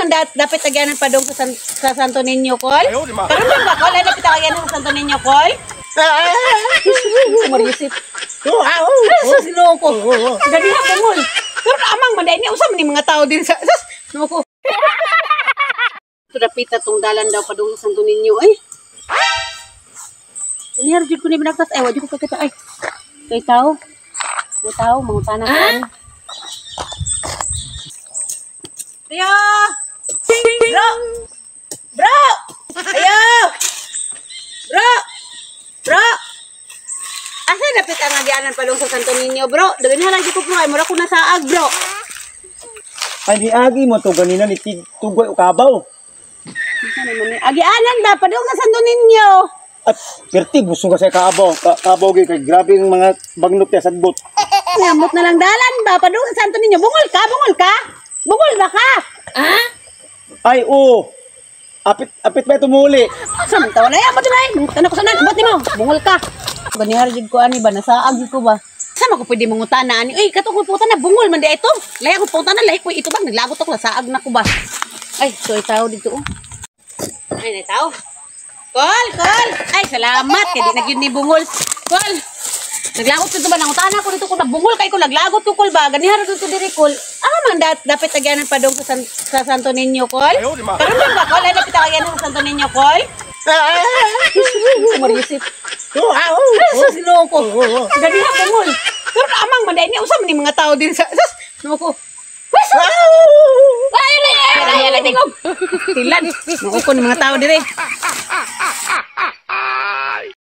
man dapat agyanan pa dong sa Santo Niño, Kol? Karon ba, Kol? Ay, dapat agyanan sa Santo Niño, Kol? Marisip. Sus, loko. Gani na pungol. Pero amang manday niya, usam ni mga tao din sa... Sus, loko. Dapita tong dalan daw pa dong sa Santo Niño, ay. Inihar, jud ko ni binagtas. Ay, wajud ko kakita, ay. Kay tao. Kay tao, mga tanang kan. Ayo! Bro! Bro! Ayo! Bro! Bro! Asa dapit ang agyanan pa dong sa Santo Niño, bro? Daghan na lang ko bro, ay mura ko na saag, bro. Ay, di agi mo to ganina ni Tugoy o Kabaw. Agyanan da pa dong sa Santo Niño. At perti, gusto ka sa Kabaw. Kabaw, kay grabe yung mga bagnot niya sa bot. Ngamot na lang dalan ba pa dong sa Santo Niño. Bungol ka, bungol ka. Bungol ba ka? Ha? Ay, oo. Apit ba ito muli? Samantawa na yan, ba't na yun? Tanong ko sa nan, ba't mo? Bungol ka. Ganihar jud ko ani ba, nasaag ko ba? Sama ko pwede mangutan na ani. Uy, katong puta na, bungol man di ito. Laya ko puta na, lahi ko ito ba? Naglagot ako, nasaag na ko ba? Ay, so itaw dito. Ay, naitaw. Kol, Kol. Ay, salamat. Kaya di nagyun ni bungol. Kol. Naglagot dito ba? Nangutan ako dito ko na bungol kay ko. Naglagot ko, Kol ba? Ganihar dito diri, Kol. Man dapat agyanan pa dong sa Santo Niño, Kol? Karon ba, Kol? Ay, dapat agyanan sa Santo Niño, Kol? Marisip. Sus, loko. Gani na pungol. Pero amang manday niya, usam ni mga tao din sa... Sus, loko. Ay, tingog. Tilan. Loko ni mga tao dire.